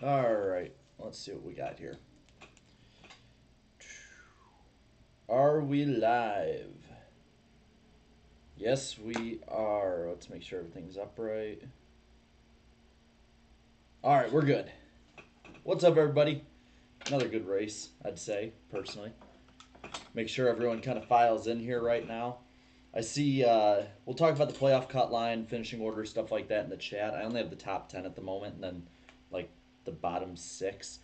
All right, let's see what we got here. Are we live? Yes, we are. Let's make sure everything's upright. All right, we're good. What's up, everybody? Another good race, I'd say, personally. Make sure everyone kind of files in here right now. I see, we'll talk about the playoff cut line, finishing order, stuff like that in the chat. I only have the top 10 at the moment and then, like, the bottom 6.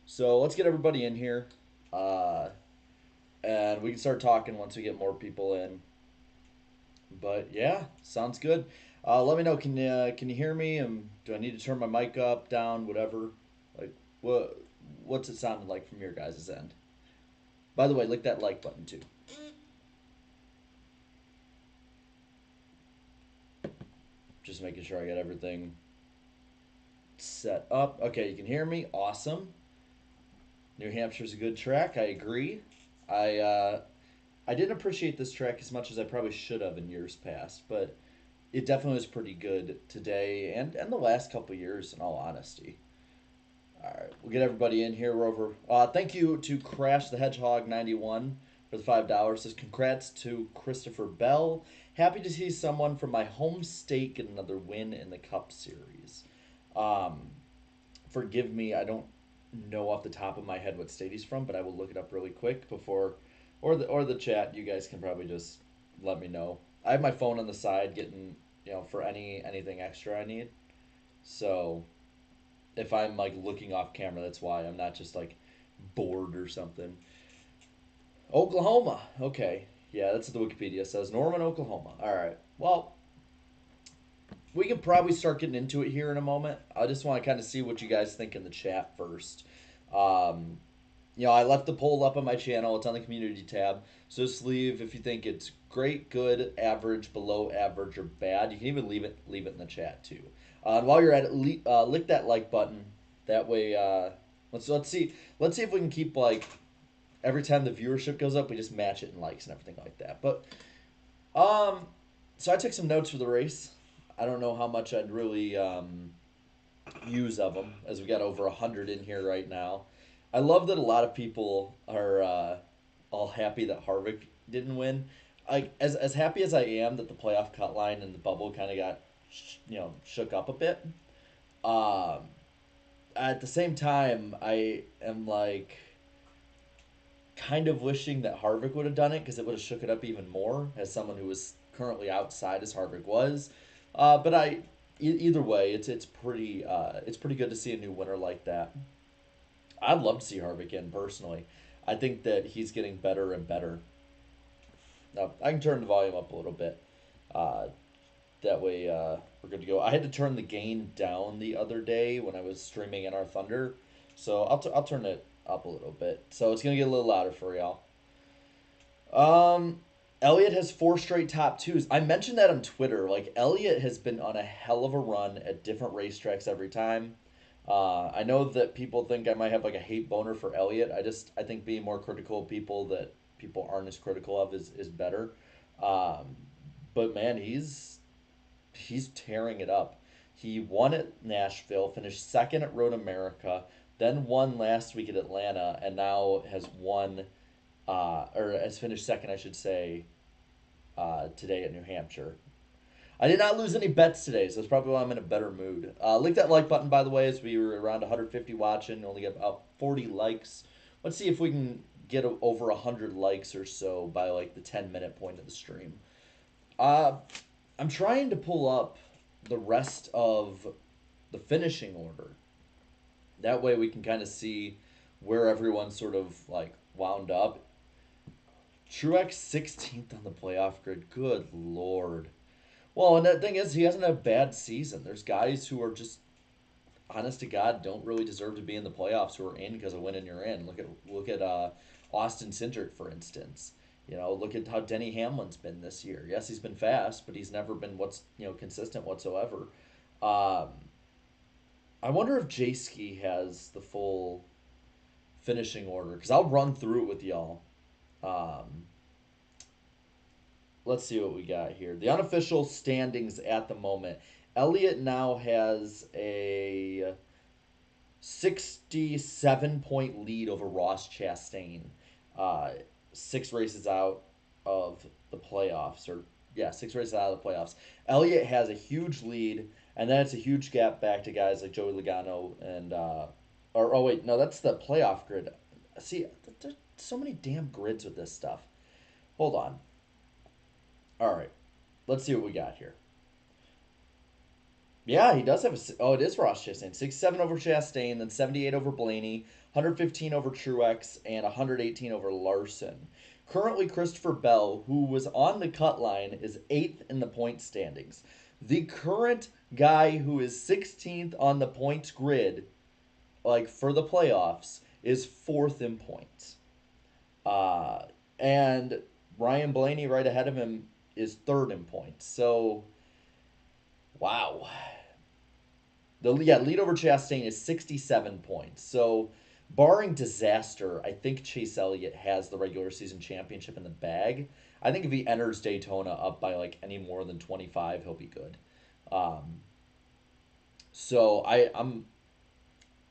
So let's get everybody in here. And we can start talking once we get more people in. But yeah, sounds good. Let me know. Can you hear me? Do I need to turn my mic up, down, whatever? Like what's it sounding like from your guys' end? By the way, click that like button too. Just making sure I got everything set up. Okay, you can hear me. Awesome. New Hampshire's a good track. I agree. I uh, I didn't appreciate this track as much as I probably should have in years past, but it definitely was pretty good today and the last couple years, in all honesty. All right, we'll get everybody in here. We're over. Thank you to Crash the Hedgehog 91 for the $5. Says congrats to Christopher Bell. Happy to see someone from my home state get another win in the Cup Series. Um, Forgive me, I don't know off the top of my head what state he's from, but I will look it up really quick before, or the chat. You guys can probably just let me know. I have my phone on the side, getting for anything extra I need. So if I'm like looking off camera, that's why I'm not just like bored or something. Oklahoma. Okay. Yeah, that's what the Wikipedia says. Norman, Oklahoma. All right. Well, we can probably start getting into it here in a moment. I just want to kind of see what you guys think in the chat first. Um, I left the poll up on my channel. It's on the community tab. So just leave if you think it's great, good, average, below average, or bad. You can even leave it in the chat too. And while you're at it, lick that like button. That way, let's see if we can keep like every time the viewership goes up, we just match it in likes and everything like that. But um, so I took some notes for the race. I don't know how much I'd really use of them, as we got over 100 in here right now. I love that a lot of people are all happy that Harvick didn't win. As happy as I am that the playoff cut line and the bubble kind of got shook up a bit. Um, at the same time, I am like kind of wishing that Harvick would have done it because it would have shook it up even more as someone who was currently outside as Harvick was. But either way, it's pretty good to see a new winner like that. I'd love to see Harvick in personally. I think that he's getting better and better. Now, I can turn the volume up a little bit. Uh, that way, we're good to go. I had to turn the gain down the other day when I was streaming in our Thunder, so I'll turn it up a little bit. So it's gonna get a little louder for y'all. Um, Elliott has 4 straight top twos. I mentioned that on Twitter. Like Elliott has been on a hell of a run at different racetracks every time. I know that people think I might have like a hate boner for Elliott. I think being more critical of people that people aren't as critical of is better. Um, but man, he's tearing it up. He won at Nashville, finished second at Road America, then won last week at Atlanta, and now has won or has finished second, I should say, today at New Hampshire. I did not lose any bets today, so that's probably why I'm in a better mood. Link that like button, by the way, as we were around 150 watching, only got about 40 likes. Let's see if we can get over 100 likes or so by like the 10-minute point of the stream. Uh, I'm trying to pull up the rest of the finishing order. That way we can kind of see where everyone sort of like wound up. Truex 16th on the playoff grid. Good lord. Well, and the thing is, he hasn't had a bad season. There's guys who are just, honest to God, don't really deserve to be in the playoffs who are in because of winning you're in. Look at Austin Cindric, for instance. Look at how Denny Hamlin's been this year. Yes, he's been fast, but he's never been consistent whatsoever. Um, I wonder if J-Ski has the full finishing order because I'll run through it with y'all. Um, let's see what we got here. The unofficial standings at the moment. Elliott now has a 67-point lead over Ross Chastain. Uh, 6 races out of the playoffs, or yeah, 6 races out of the playoffs. Elliott has a huge lead, and then it's a huge gap back to guys like Joey Logano and or oh wait, no, that's the playoff grid. See, there's so many damn grids with this stuff. Hold on. All right, let's see what we got here. Yeah, he does have a. Oh, it is Ross Chastain. 67 over Chastain, then 78 over Blaney, 115 over Truex, and 118 over Larson. Currently, Christopher Bell, who was on the cut line, is 8th in the point standings. The current guy who is 16th on the points grid, like for the playoffs, is 4th in points. Uh, and Ryan Blaney, right ahead of him, is 3rd in points. So, wow. The lead over Chastain is 67 points. So, barring disaster, I think Chase Elliott has the regular season championship in the bag. I think if he enters Daytona up by like any more than 25, he'll be good. Um, so I'm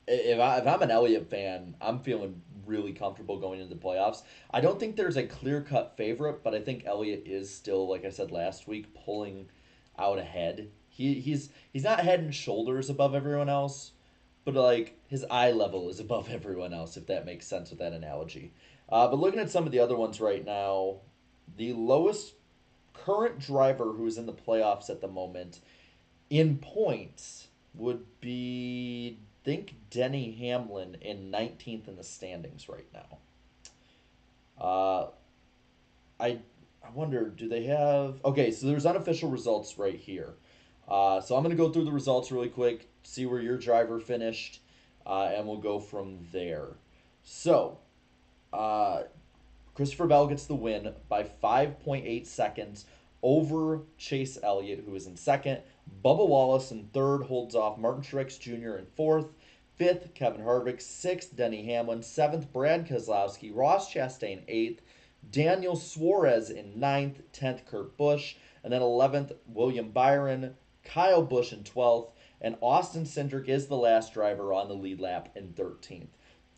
if I'm an Elliott fan, I'm feeling really comfortable going into the playoffs. I don't think there's a clear cut favorite, but I think Elliott is still, like I said last week, pulling out ahead. He's not head and shoulders above everyone else, but like his eye level is above everyone else, if that makes sense with that analogy. But looking at some of the other ones right now, the lowest current driver who is in the playoffs at the moment in points would be, think, Denny Hamlin in 19th in the standings right now. Uh, I I wonder, do they have? Okay, so there's unofficial results right here. So I'm gonna go through the results really quick, see where your driver finished, and we'll go from there. So, uh, Christopher Bell gets the win by 5.8 seconds over Chase Elliott, who is in second. Bubba Wallace in third holds off Martin Truex Jr. in fourth. Fifth, Kevin Harvick. Sixth, Denny Hamlin. Seventh, Brad Keselowski. Ross Chastain, eighth. Daniel Suarez in ninth. 10th, Kurt Busch. And then 11th, William Byron. Kyle Busch in 12th. And Austin Cindric is the last driver on the lead lap in 13th.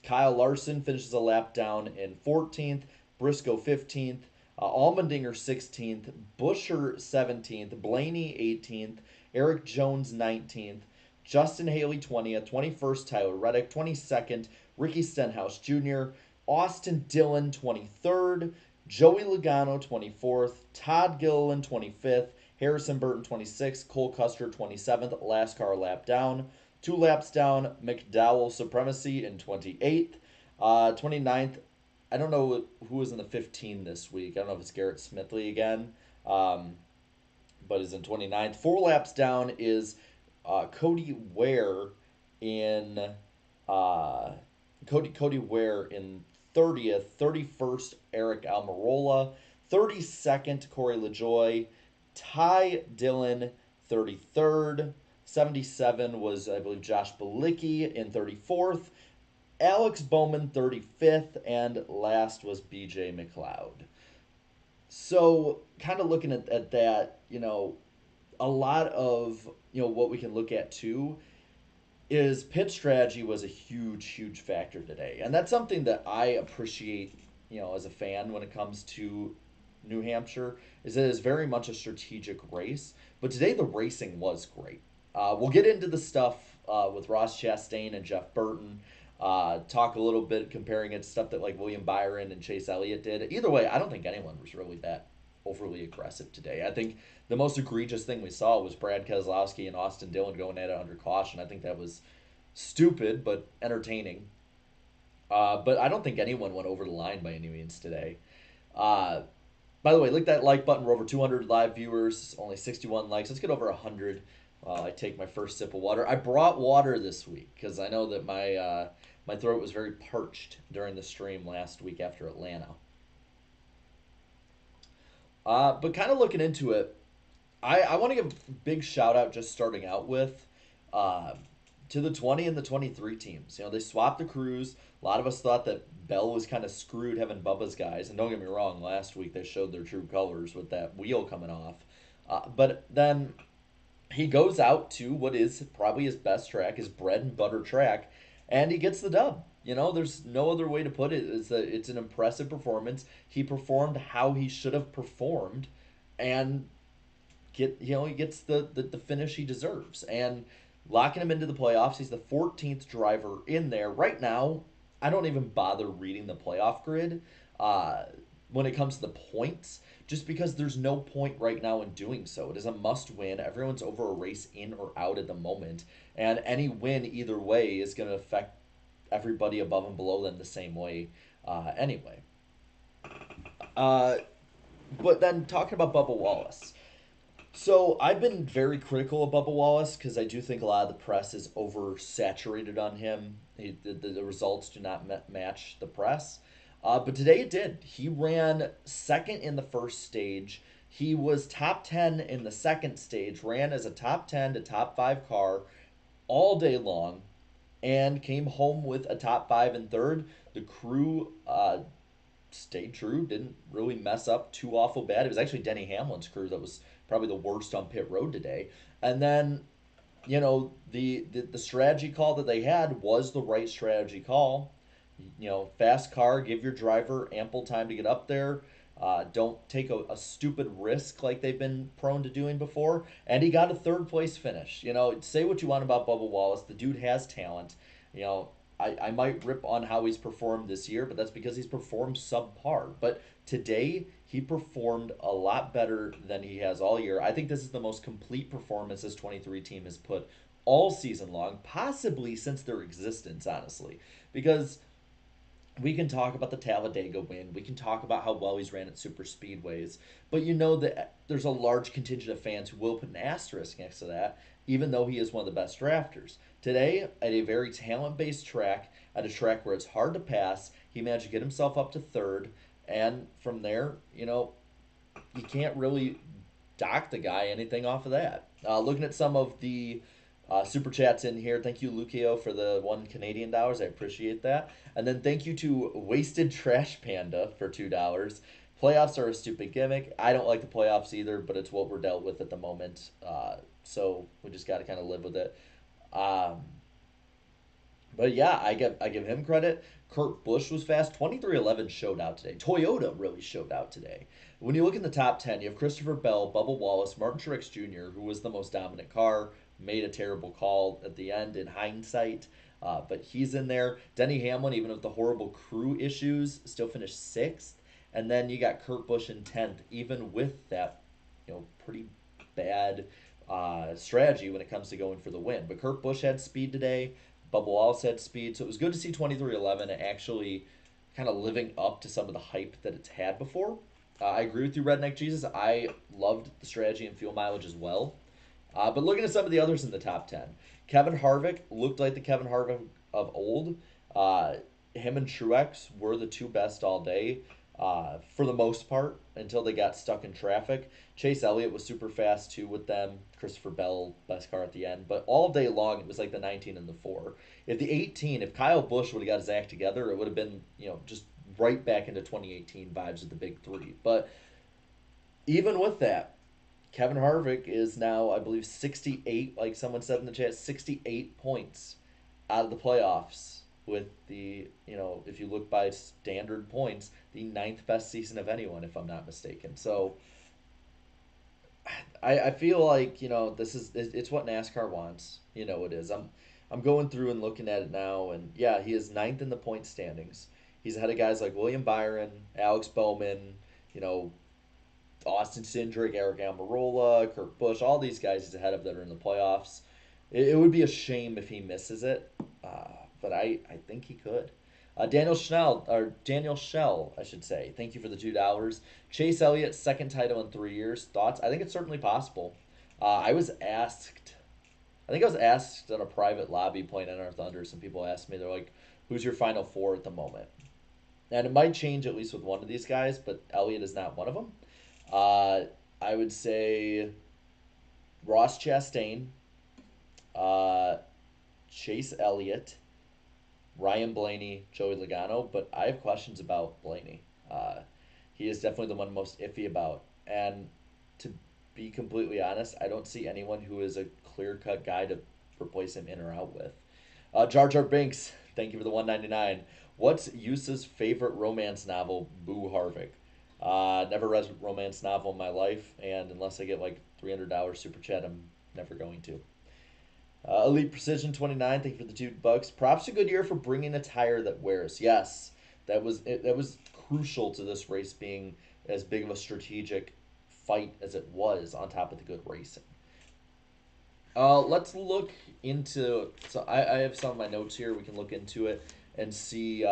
Kyle Larson finishes a lap down in 14th. Briscoe 15th, Allmendinger 16th, Busher 17th, Blaney 18th, Eric Jones 19th, Justin Haley 20th, 21st Tyler Reddick, 22nd Ricky Stenhouse Jr., Austin Dillon 23rd, Joey Logano 24th, Todd Gilliland 25th, Harrison Burton 26th, Cole Custer 27th, last car lap down. 2 laps down, McDowell Supremacy in 28th. 29th, I don't know who was in the 15 this week. I don't know if it's Garrett Smithley again, but is in 29th. 4 laps down is Cody Ware in uh, Cody Ware in 30th. 31st, Eric Almirola. 32nd, Corey LaJoy. Ty Dillon, 33rd. 77 was, I believe, Josh Bilicki in 34th. Alex Bowman 35th, and last was BJ McLeod. So, kind of looking at that, a lot of, what we can look at too is pit strategy was a huge, huge factor today. And that's something that I appreciate, as a fan when it comes to New Hampshire, is that it is very much a strategic race. But today the racing was great. We'll get into the stuff with Ross Chastain and Jeff Burton. Talk a little bit comparing it to stuff that like William Byron and Chase Elliott did. Either way, I don't think anyone was really that overly aggressive today. I think the most egregious thing we saw was Brad Keselowski and Austin Dillon going at it under caution. I think that was stupid but entertaining. But I don't think anyone went over the line by any means today. Uh, by the way, click that like button. We're over 200 live viewers, only 61 likes. Let's get over 100. I take my first sip of water. I brought water this week because I know that my throat was very parched during the stream last week after Atlanta. But kind of looking into it, I want to give a big shout out just starting out with uh, to the 20 and the 23 teams. They swapped the crews. A lot of us thought that Bell was kind of screwed having Bubba's guys. And don't get me wrong, last week they showed their true colors with that wheel coming off. But then he goes out to what is probably his best track, his bread and butter track, and he gets the dub. There's no other way to put it. It's an impressive performance. He performed how he should have performed, and he gets the finish he deserves, and locking him into the playoffs. He's the 14th driver in there right now. I don't even bother reading the playoff grid uh, when it comes to the points, just because there's no point right now in doing so. It is a must win. Everyone's over a race in or out at the moment, and any win either way is going to affect everybody above and below them the same way anyway. Uh, but then talking about Bubba Wallace. So I've been very critical of Bubba Wallace because I do think a lot of the press is oversaturated on him. The results do not match the press. But today it did. He ran second in the first stage. He was top 10 in the second stage, ran as a top 10 to top 5 car all day long, and came home with a top 5 in third. The crew stayed true, didn't really mess up too awful bad. It was actually Denny Hamlin's crew that was probably the worst on pit road today. And then, the strategy call that they had was the right strategy call. Fast car, give your driver ample time to get up there. Don't take a stupid risk like they've been prone to doing before. And he got a third place finish. Say what you want about Bubba Wallace. The dude has talent. You know, I might rip on how he's performed this year, but that's because he's performed subpar. But today, he performed a lot better than he has all year. I think this is the most complete performance this 23 team has put all season long, possibly since their existence, honestly. Because we can talk about the Talladega win. We can talk about how well he's ran at super speedways. But that there's a large contingent of fans who will put an asterisk next to that, even though he is one of the best drafters. Today, at a very talent based track, at a track where it's hard to pass, he managed to get himself up to third. And from there, you can't really dock the guy anything off of that. Looking at some of the super chats in here. Thank you, Lukio, for the $1 Canadian. I appreciate that. And then thank you to Wasted Trash Panda for $2. Playoffs are a stupid gimmick. I don't like the playoffs either, but it's what we're dealt with at the moment. So we just got to kind of live with it. Um, but yeah, I give him credit. Kurt Busch was fast. 2311 showed out today. Toyota really showed out today. When you look in the top 10, you have Christopher Bell, Bubba Wallace, Martin Truex Jr., who was the most dominant car, made a terrible call at the end in hindsight, but he's in there. Denny Hamlin, even with the horrible crew issues, still finished sixth. And then you got Kurt Busch in 10th, even with that, pretty bad strategy when it comes to going for the win. But Kurt Busch had speed today. Bubba Wallace had speed, so it was good to see 2311 actually kind of living up to some of the hype that it's had before. I agree with you, Redneck Jesus. I loved the strategy and fuel mileage as well. But looking at some of the others in the top 10, Kevin Harvick looked like the Kevin Harvick of old. Him and Truex were the two best all day for the most part until they got stuck in traffic. Chase Elliott was super fast too with them. Christopher Bell, best car at the end. But all day long, it was like the 19 and the 4. If Kyle Busch would have got his act together, it would have been, just right back into 2018 vibes of the big three. But even with that, Kevin Harvick is now, I believe, 68, like someone said in the chat, 68 points out of the playoffs with if you look by standard points, the ninth best season of anyone, if I'm not mistaken. So I feel like, it's what NASCAR wants. It is. I'm going through and looking at it now, and yeah, he is ninth in the point standings. He's ahead of guys like William Byron, Alex Bowman, Austin Cindric, Eric Almirola, Kurt Busch, all these guys he's ahead of that are in the playoffs. It would be a shame if he misses it, but I think he could. Daniel Shell, I should say. Thank you for the $2. Chase Elliott, second title in 3 years. Thoughts? I think it's certainly possible. I think I was asked on a private lobby playing NR Thunder. Some people asked me, they're like, "Who's your final four at the moment?" And it might change at least with one of these guys, but Elliott is not one of them. I would say Ross Chastain, uh, Chase Elliott, Ryan Blaney, Joey Logano, but I have questions about Blaney. He is definitely the one most iffy about. And to be completely honest, I don't see anyone who is a clear-cut guy to replace him in or out with. Jar Jar Binks, Thank you for the 199. What's Yusa's favorite romance novel? Boo Harvick. Never read a romance novel in my life, and unless I get like $300 super chat, I'm never going to. Elite Precision 29. Thank you for the $2. Props to Goodyear for bringing a tire that wears. Yes, that was crucial to this race being as big of a strategic fight as it was. On top of the good racing. Let's look into. So I have some of my notes here. We can look into it and see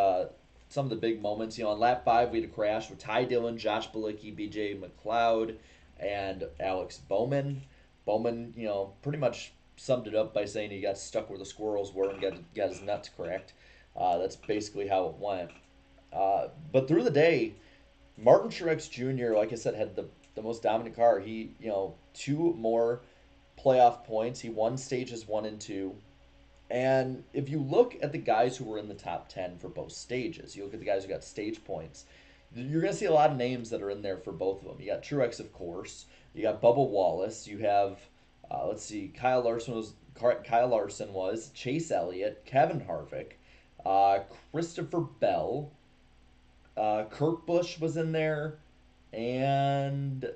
some of the big moments. On lap 5, we had a crash with Ty Dillon, Josh Bilicki, BJ McLeod, and Alex Bowman. Bowman, pretty much summed it up by saying he got stuck where the squirrels were and got his nuts cracked. That's basically how it went. But through the day, Martin Truex Jr., like I said, had the most dominant car. He, two more playoff points. He won stages 1 and 2. And if you look at the guys who were in the top 10 for both stages, you look at the guys who got stage points, you're going to see a lot of names that are in there for both of them. You got Truex, of course. You got Bubba Wallace. You have, let's see, Kyle Larson was, Chase Elliott, Kevin Harvick, Christopher Bell, Kurt Busch was in there, and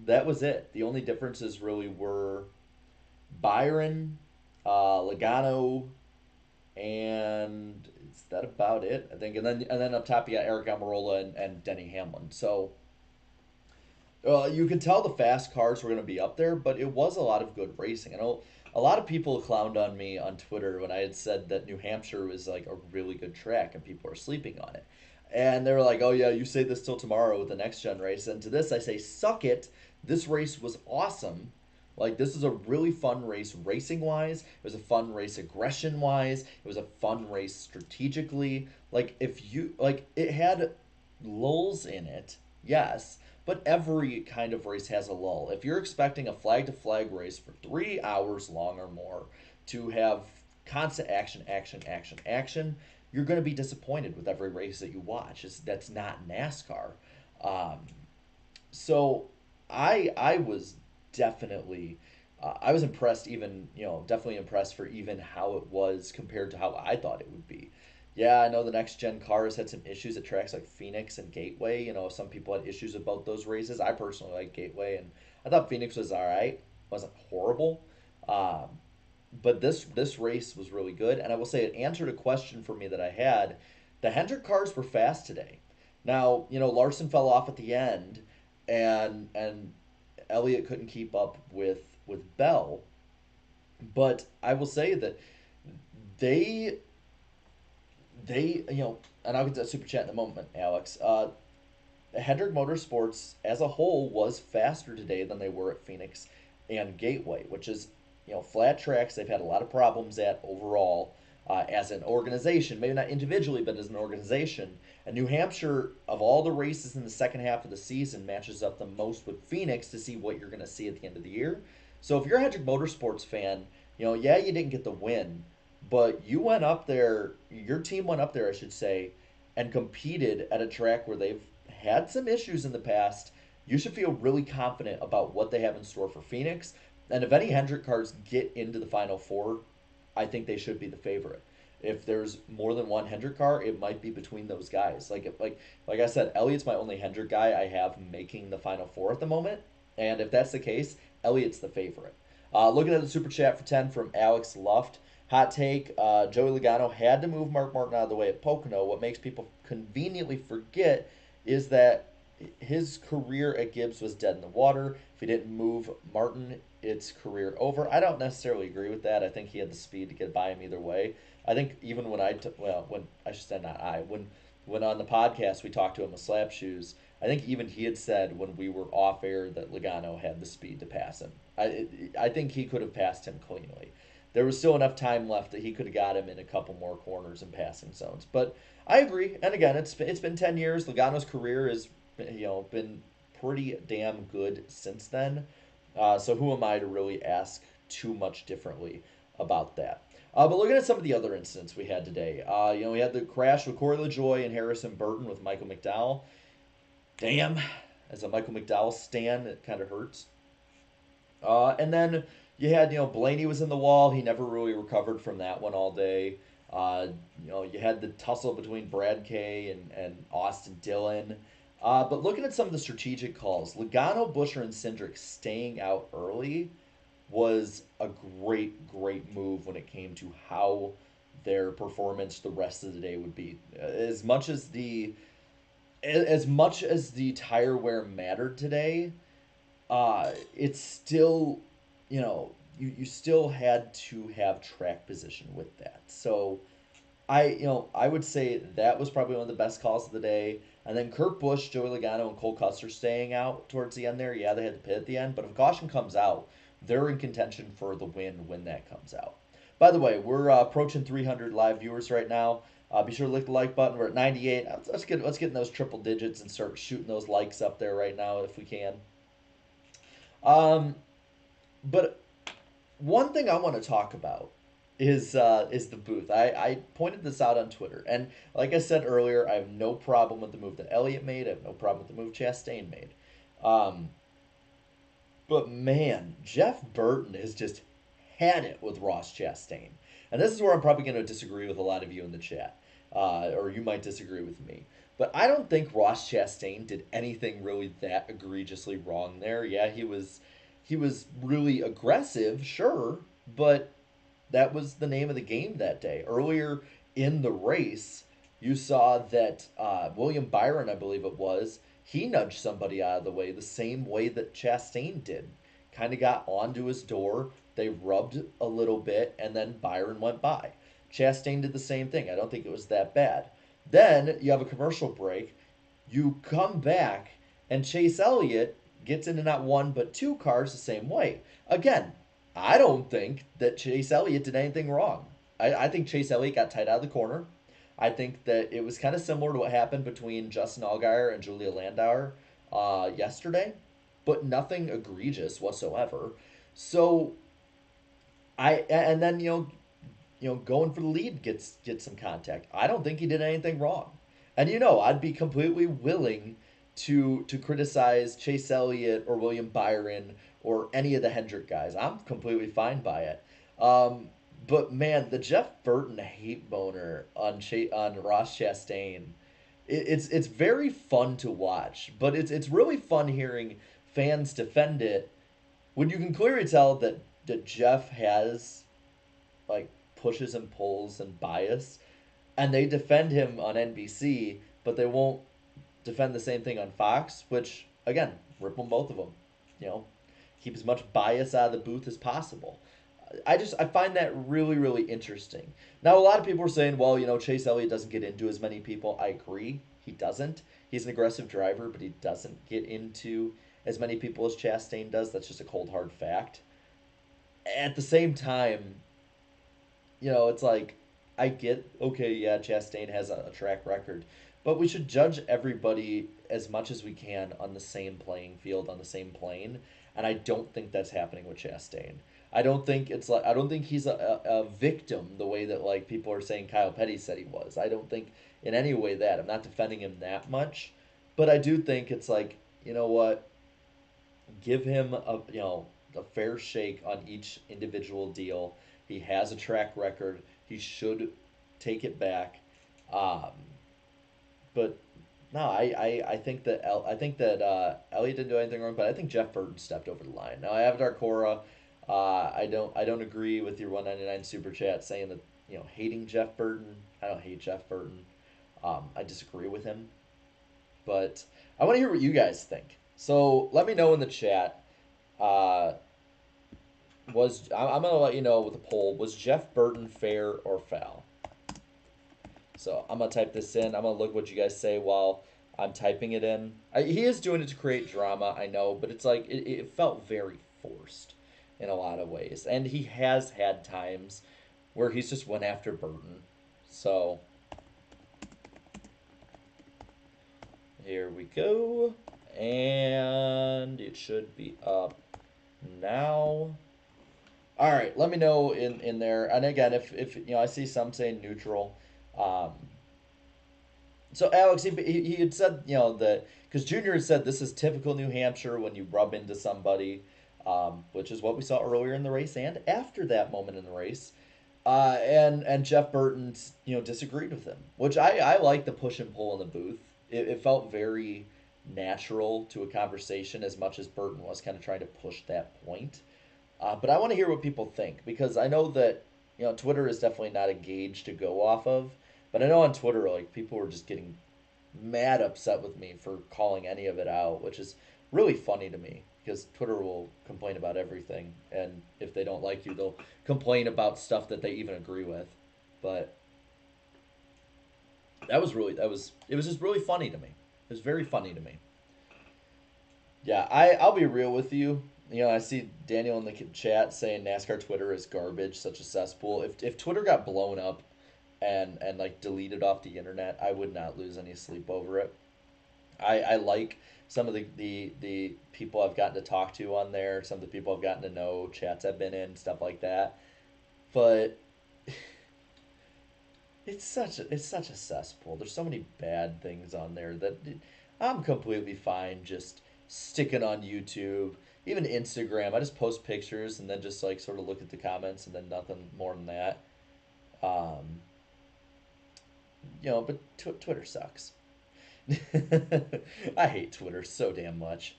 that was it. The only differences really were Byron, Logano, and is that about it? I think, and then up top you got Eric Almirola and Denny Hamlin. So you could tell the fast cars were going to be up there, but it was a lot of good racing. I know a lot of people clowned on me on Twitter when I had said that New Hampshire was like a really good track and people are sleeping on it. And they were like, oh yeah, you say this till tomorrow with the next gen race. And to this I say, suck it. This race was awesome. Like, this is a really fun race racing wise. It was a fun race aggression wise. It was a fun race strategically. Like, it had lulls in it, yes, but every kind of race has a lull. If you're expecting a flag to flag race for 3 hours long or more to have constant action, action, action, action, you're going to be disappointed with every race that you watch. That's not NASCAR. Um, so I was definitely I was impressed, even definitely impressed for even how it was compared to how I thought it would be. Yeah, I know the next gen cars had some issues at tracks like Phoenix and Gateway. Some people had issues about those races. I personally like Gateway, and I thought Phoenix was all right. Wasn't horrible. Um, but this race was really good, and I will say it answered a question for me that I had. The Hendrick cars were fast today. Now Larson fell off at the end, and Elliott couldn't keep up with Bell, but I will say that they and I'll get to that super chat in a moment, Alex. Hendrick Motorsports as a whole was faster today than they were at Phoenix and Gateway, which is flat tracks they've had a lot of problems at overall as an organization, maybe not individually, but as an organization. And New Hampshire, of all the races in the second half of the season, matches up the most with Phoenix to see what you're going to see at the end of the year. So if you're a Hendrick Motorsports fan, yeah, you didn't get the win, but you went up there, your team went up there, I should say, and competed at a track where they've had some issues in the past. You should feel really confident about what they have in store for Phoenix. And if any Hendrick cars get into the Final Four, I think they should be the favorite. If there's more than one Hendrick car, it might be between those guys. Like I said, Elliott's my only Hendrick guy I have making the Final Four at the moment. And if that's the case, Elliott's the favorite. Looking at the super chat for 10 from Alex Luft. Hot take, Joey Logano had to move Mark Martin out of the way at Pocono. What makes people conveniently forget is that his career at Gibbs was dead in the water. If he didn't move Martin, it's career over. I don't necessarily agree with that. I think he had the speed to get by him either way. I think even when when I should say not I, when on the podcast we talked to him with Slap Shoes, I think even he had said when we were off air that Logano had the speed to pass him. I think he could have passed him cleanly. There was still enough time left that he could have got him in a couple more corners and passing zones. But I agree. And again, it's been 10 years. Logano's career has been pretty damn good since then. So who am I to really ask too much differently about that? But looking at some of the other incidents we had today, we had the crash with Corey LaJoie and Harrison Burton with Michael McDowell. Damn, as a Michael McDowell stan, it kind of hurts. And then you had, Blaney was in the wall. He never really recovered from that one all day. Uh, you had the tussle between Brad Kay and Austin Dillon. But looking at some of the strategic calls, Logano, Busher, and Cindric staying out early was a great move when it came to how their performance the rest of the day would be. As much as the tire wear mattered today, it's still, you still had to have track position with that. So I would say that was probably one of the best calls of the day. And then Kurt Busch, Joey Logano, and Cole Custer staying out towards the end there. Yeah, they had to pit at the end, but if caution comes out, they're in contention for the win when that comes out. By the way, we're approaching 300 live viewers right now. Be sure to click the like button. We're at 98. Let's get in those triple digits and start shooting those likes up there right now if we can. Um, but one thing I want to talk about is the booth. I pointed this out on Twitter, and like I said earlier, I have no problem with the move that Elliott made. I have no problem with the move Chastain made. Um, but man, Jeff Burton has just had it with Ross Chastain, and this is where I'm probably going to disagree with a lot of you in the chat, or you might disagree with me. But I don't think Ross Chastain did anything really that egregiously wrong there. Yeah, he was really aggressive, sure, but that was the name of the game that day. Earlier in the race, you saw that William Byron, I believe it was, he nudged somebody out of the way the same way that Chastain did. Kind of got onto his door, they rubbed a little bit, and then Byron went by. Chastain did the same thing. I don't think it was that bad. Then you have a commercial break. You come back, and Chase Elliott gets into not one but two cars the same way. Again, I don't think that Chase Elliott did anything wrong. I think Chase Elliott got tight out of the corner. I think that it was kind of similar to what happened between Justin Allgaier and Julia Landauer yesterday, but nothing egregious whatsoever. So and then going for the lead gets some contact. I don't think he did anything wrong, and I'd be completely willing to criticize Chase Elliott or William Byron or any of the Hendrick guys. I'm completely fine by it. But man, the Jeff Burton hate boner on Ross Chastain, it's very fun to watch. But it's really fun hearing fans defend it when you can clearly tell that Jeff has like pushes and pulls and bias, and they defend him on NBC, but they won't defend the same thing on Fox. Which again, rip them both of them. You know, keep as much bias out of the booth as possible. I find that really interesting. Now a lot of people are saying, well, Chase Elliott doesn't get into as many people. I agree, he doesn't. He's an aggressive driver, but he doesn't get into as many people as Chastain does. That's just a cold hard fact. At the same time, it's like I get, okay, yeah, Chastain has a track record, but we should judge everybody as much as we can on the same playing field, on the same plane, and I don't think that's happening with Chastain. I don't think he's a victim the way that like people are saying Kyle Petty said he was. I don't think in any way that. I'm not defending him that much, but I do think it's like, you know what? Give him a fair shake on each individual deal. He has a track record. He should take it back. Um, but no, I think that Elliott didn't do anything wrong, but I think Jeff Burton stepped over the line. Now Avatar Cora, I don't agree with your 199 super chat saying that hating Jeff Burton. I don't hate Jeff Burton. I disagree with him, but I want to hear what you guys think. So let me know in the chat. I'm gonna let you know with the poll. Was Jeff Burton fair or foul? So I'm gonna type this in. I'm gonna look what you guys say while I'm typing it in. He is doing it to create drama, I know, but it's like it felt very forced in a lot of ways, and he has had times where he's just went after Burton. So here we go, and it should be up now. All right, let me know in there. And again, if I see some saying neutral. So Alex, he had said that because Junior had said this is typical New Hampshire when you rub into somebody, which is what we saw earlier in the race and after that moment in the race. And Jeff Burton, disagreed with him, which I like the push and pull in the booth. It felt very natural to a conversation as much as Burton was kind of trying to push that point. But I want to hear what people think because I know that Twitter is definitely not a gauge to go off of. But I know on Twitter, like people were just getting mad upset with me for calling any of it out, which is really funny to me because Twitter will complain about everything, and if they don't like you, they'll complain about stuff that they even agree with. But it was just really funny to me. It was very funny to me. Yeah, I'll be real with you. I see Daniel in the chat saying NASCAR Twitter is garbage, such a cesspool. If Twitter got blown up and like deleted off the internet, I would not lose any sleep over it. I like some of the people I've gotten to talk to on there, some of the people I've gotten to know, chats I've been in, stuff like that. But it's such a cesspool. There's so many bad things on there that I'm completely fine just sticking on YouTube, even Instagram. I just post pictures and then just like sort of look at the comments and then nothing more than that. Um, but Twitter sucks. I hate Twitter so damn much.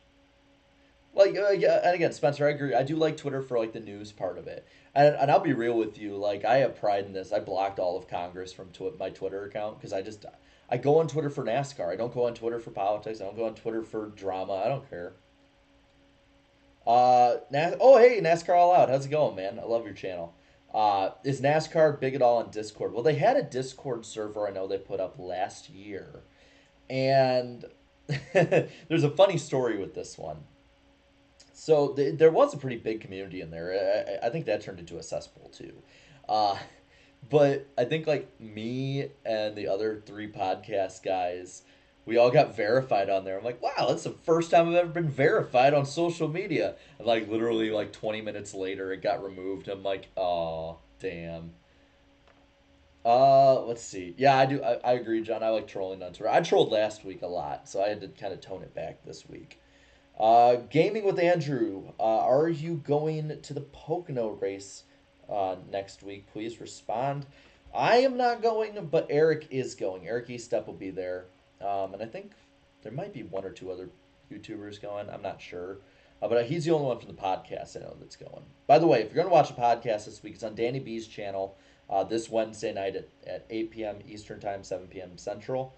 Like, yeah, and again, Spencer, I agree. I do like Twitter for like the news part of it, and I'll be real with you. Like, I have pride in this. I blocked all of Congress from my Twitter account because I go on Twitter for NASCAR. I don't go on Twitter for politics. I don't go on Twitter for drama. I don't care. Oh hey, NASCAR All Out. How's it going, man? I love your channel. Is NASCAR big at all on Discord? Well, they had a Discord server I know they put up last year, and there's a funny story with this one. So there was a pretty big community in there. I think that turned into a cesspool too. Uh, but I think like me and the other three podcast guys, we all got verified on there. I'm like, wow, that's the first time I've ever been verified on social media. And like literally like 20 minutes later, it got removed. I'm like, oh, damn. Let's see. Yeah, I do. I agree, John. I like trolling on Twitter. I trolled last week a lot, so I had to kind of tone it back this week. Gaming with Andrew. Are you going to the Pocono race next week? Please respond. I am not going, but Eric is going. Eric Eastep will be there. And I think there might be one or two other YouTubers going. I'm not sure. But he's the only one from the podcast I know that's going. By the way, if you're going to watch a podcast this week, it's on Danny B's channel this Wednesday night at 8 p.m. Eastern Time, 7 p.m. Central.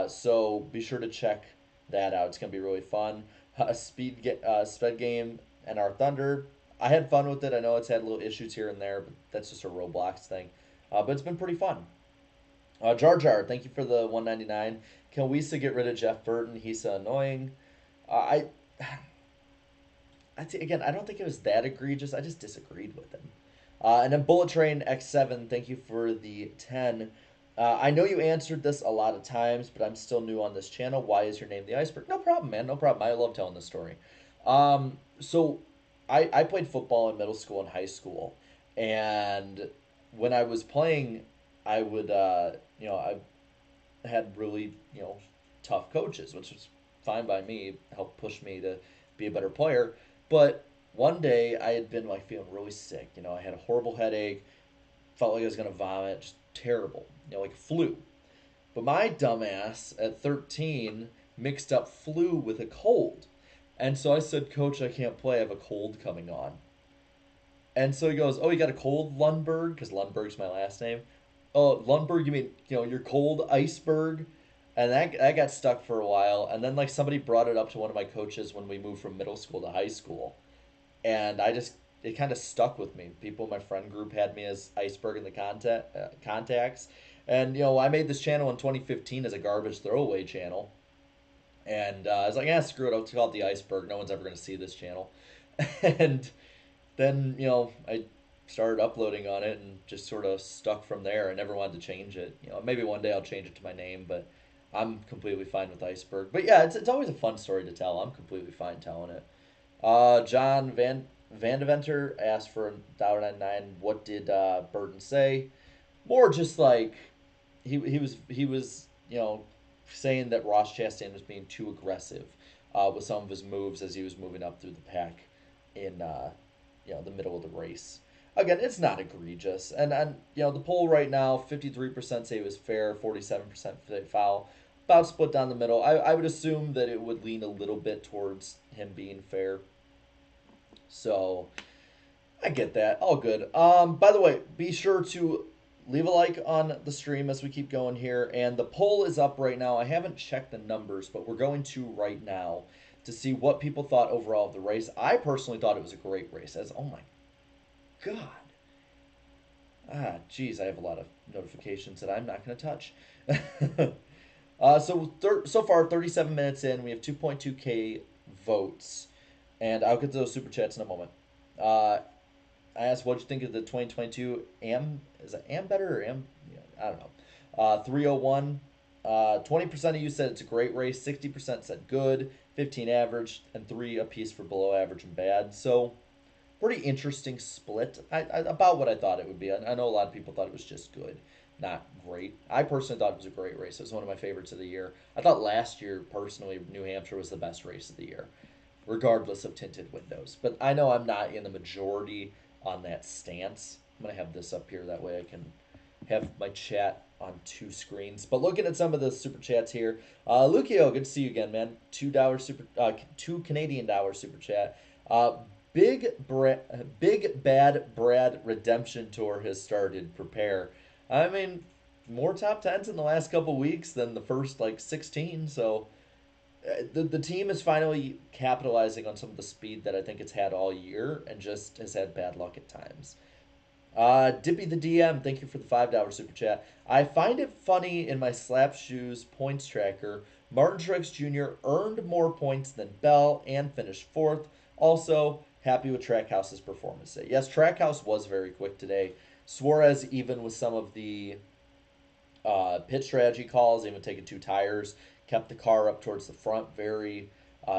So be sure to check that out. It's going to be really fun. Sped game and our Thunder. I had fun with it. I know it's had little issues here and there, but that's just a Roblox thing. But it's been pretty fun. Jar Jar, thank you for the 199. Can Wisa get rid of Jeff Burton? He's so annoying. I again, I don't think it was that egregious. I just disagreed with him. And then Bullet Train X7, thank you for the 10. I know you answered this a lot of times, but I'm still new on this channel. Why is your name the Iceberg? No problem, man. No problem. I love telling this story. So I played football in middle school and high school. And when I was playing, I would, I had really, tough coaches, which was fine by me, helped push me to be a better player. But one day I had been like feeling really sick. I had a horrible headache, felt like I was gonna vomit, just terrible, like flu. But my dumbass at 13 mixed up flu with a cold. And so I said, Coach, I can't play. I have a cold coming on. And so he goes, oh, you got a cold, Lundberg? Because Lundberg's my last name. Oh, Lundberg, you mean, your cold, Iceberg? And that got stuck for a while. And then, like, somebody brought it up to one of my coaches when we moved from middle school to high school. And it kind of stuck with me. People in my friend group had me as Iceberg in the contacts. And, I made this channel in 2015 as a garbage throwaway channel. And I was like, yeah, screw it. I'll call it the Iceberg. No one's ever going to see this channel. And then, I started uploading on it and just sort of stuck from there. I never wanted to change it. Maybe one day I'll change it to my name, but I'm completely fine with Iceberg. But yeah, it's always a fun story to tell. I'm completely fine telling it. John Vandeventer asked for $1.99. What did Burton say? More just like he was saying that Ross Chastain was being too aggressive with some of his moves as he was moving up through the pack in the middle of the race. again, it's not egregious. And the poll right now, 53% say it was fair, 47% say foul. About split down the middle. I would assume that it would lean a little bit towards him being fair. So I get that. All good. By the way, be sure to leave a like on the stream as we keep going here. And the poll is up right now. I haven't checked the numbers, but we're going to right now to see what people thought overall of the race. I personally thought it was a great race. As oh my god. Geez, I have a lot of notifications that I'm not going to touch. So far, 37 minutes in, we have 2.2K votes. And I'll get to those super chats in a moment. I asked, what'd you think of the 2022 Is it Am better or Am? Yeah, I don't know. 301. 20% of you said it's a great race. 60% said good. 15 average, and 3 apiece for below average and bad. So pretty interesting split. About what I thought it would be. I know a lot of people thought it was just good, not great. I personally thought it was a great race. It was one of my favorites of the year. I thought last year, personally, New Hampshire was the best race of the year, regardless of tinted windows. But I know I'm not in the majority on that stance. I'm going to have this up here. That way I can have my chat on 2 screens. But looking at some of the super chats here, Lukio, good to see you again, man. $2 Canadian dollar super chat. Big Bad Brad Redemption Tour has started. Prepare. I mean, more top 10s in the last couple weeks than the first 16. So the team is finally capitalizing on some of the speed that I think it's had all year and just has had bad luck at times. Dippy the DM, thank you for the $5 super chat. I find it funny in my Slap Shoes points tracker. Martin Truex Jr. earned more points than Bell and finished 4th. Also, happy with Trackhouse's performance today. Yes, Trackhouse was very quick today. Suarez, even with some of the pit strategy calls, even taking 2 tires, kept the car up towards the front. Very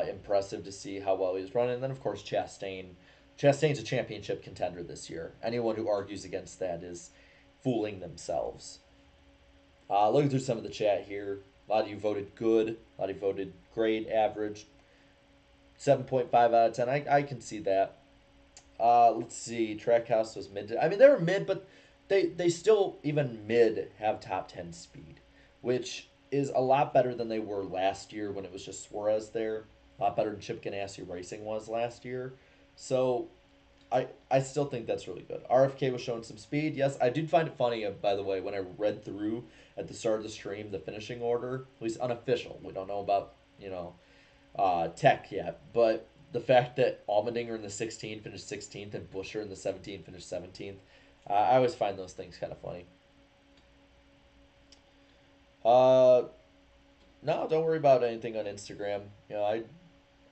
impressive to see how well he was running. And then, of course, Chastain. Chastain's a championship contender this year. Anyone who argues against that is fooling themselves. Looking through some of the chat here. A lot of you voted good. A lot of you voted great, average. 7.5 out of 10. I can see that. Let's see. Trackhouse was mid. I mean, they were mid, but they still, even mid, have top 10 speed, which is a lot better than they were last year when it was just Suarez there. A lot better than Chip Ganassi Racing was last year. So I still think that's really good. RFK was showing some speed. Yes, I did find it funny, by the way, when I read through at the start of the stream the finishing order. At least unofficial. We don't know about, tech yet. But the fact that Allmendinger in the 16 finished 16th and Buescher in the 17 finished 17th, I always find those things kind of funny. No, don't worry about anything on Instagram.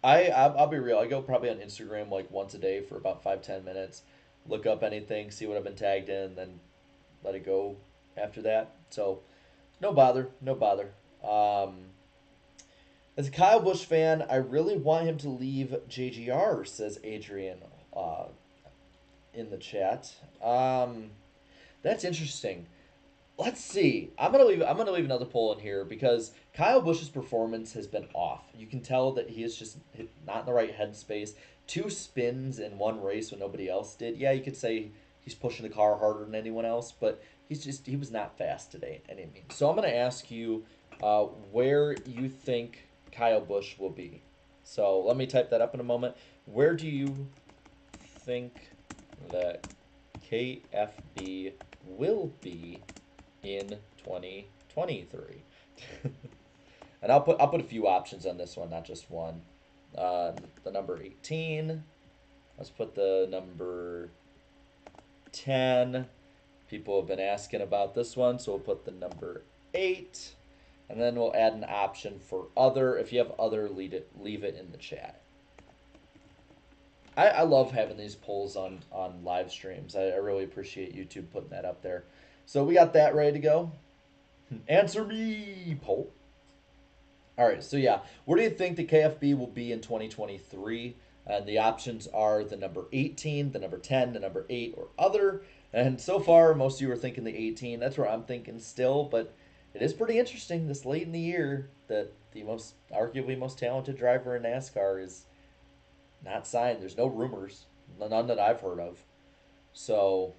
I'll be real. I go probably on Instagram once a day for about 5-10 minutes, look up anything, see what I've been tagged in, then let it go after that. So no bother, no bother. As a Kyle Busch fan, I really want him to leave JGR, says Adrian in the chat. That's interesting. Let's see. I'm gonna leave another poll in here because Kyle Busch's performance has been off. You can tell that he is just not in the right headspace. 2 spins in 1 race when nobody else did. Yeah, you could say he's pushing the car harder than anyone else, but he was not fast today. So I'm gonna ask you where you think Kyle Busch will be. So let me type that up in a moment. Where do you think that KFB will be in 2023? And I'll put a few options on this one, not just one. The number 18. Let's put the number 10. People have been asking about this one, so we'll put the number 8. And then we'll add an option for other. If you have other, leave it in the chat. I love having these polls on live streams. I really appreciate YouTube putting that up there. So we got that ready to go. Answer me, poll. All right, so yeah, where do you think the KFB will be in 2023? And the options are the number 18, the number 10, the number 8, or other. And so far, most of you are thinking the 18. That's where I'm thinking still, but it is pretty interesting this late in the year that the arguably most talented driver in NASCAR is not signed. There's no rumors, none that I've heard of. So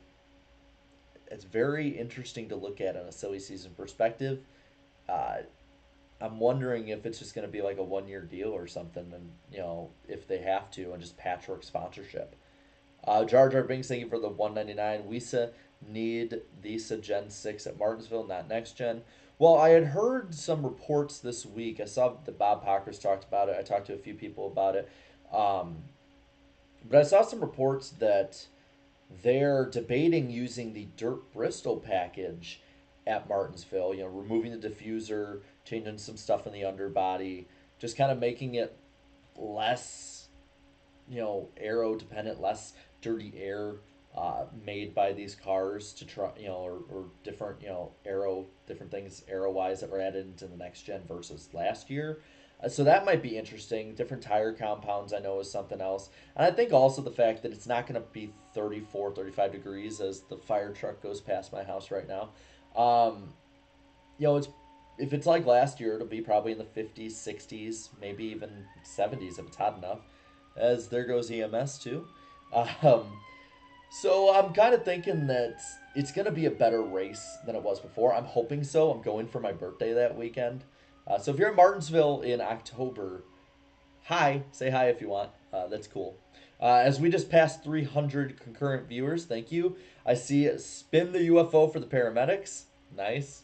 it's very interesting to look at on a silly season perspective. Uh, I'm wondering if it's just going to be like a 1 year deal or something, and if they have to, and just patchwork sponsorship. Jar Jar Binks, thank you for the 199. Wisa need Visa Gen 6 at Martinsville, not next gen. Well, I had heard some reports this week. I saw that Bob Pockers talked about it. I talked to a few people about it. Um, but I saw some reports that they're debating using the Dirt Bristol package at Martinsville, removing the diffuser, changing some stuff in the underbody, just kind of making it less, aero dependent, less dirty air made by these cars to try, or different, different things aero wise that were added into the next gen versus last year. So that might be interesting. Different tire compounds, I know, is something else. And I think also the fact that it's not going to be 34, 35 degrees as the fire truck goes past my house right now. Um, it's if it's like last year, it'll be probably in the 50s, 60s, maybe even 70s if it's hot enough. As there goes EMS too. Um, so I'm kind of thinking that it's going to be a better race than it was before. I'm hoping so. I'm going for my birthday that weekend. So if you're in Martinsville in October, hi, say hi if you want. That's cool. As we just passed 300 concurrent viewers, thank you. I see spin the UFO for the paramedics. Nice.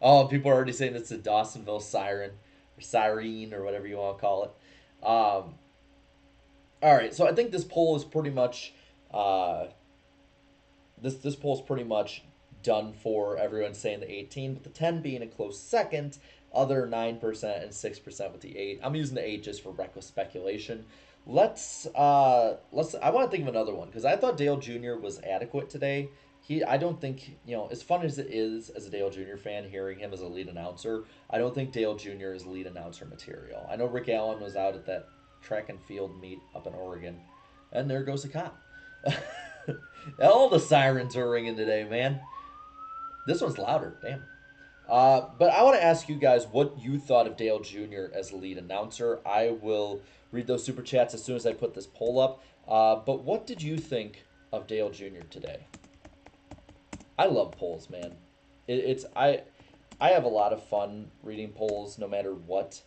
Oh, people are already saying it's a Dawsonville siren or siren or whatever you want to call it. All right, so I think this poll is pretty much uh, this poll is pretty much done for everyone saying the 18, but the 10 being a close second. Other 9% and 6% with the 8. I'm using the 8 just for reckless speculation. Let's. I want to think of another one because I thought Dale Jr. was adequate today. I don't think, as fun as it is as a Dale Jr. fan hearing him as a lead announcer, I don't think Dale Jr. is lead announcer material. I know Rick Allen was out at that track and field meet up in Oregon, and there goes a cop. All the sirens are ringing today, man. This one's louder. Damn. But I want to ask you guys what you thought of Dale Jr. as lead announcer. I will read those super chats as soon as I put this poll up. But what did you think of Dale Jr. today? I love polls, man. I have a lot of fun reading polls, no matter what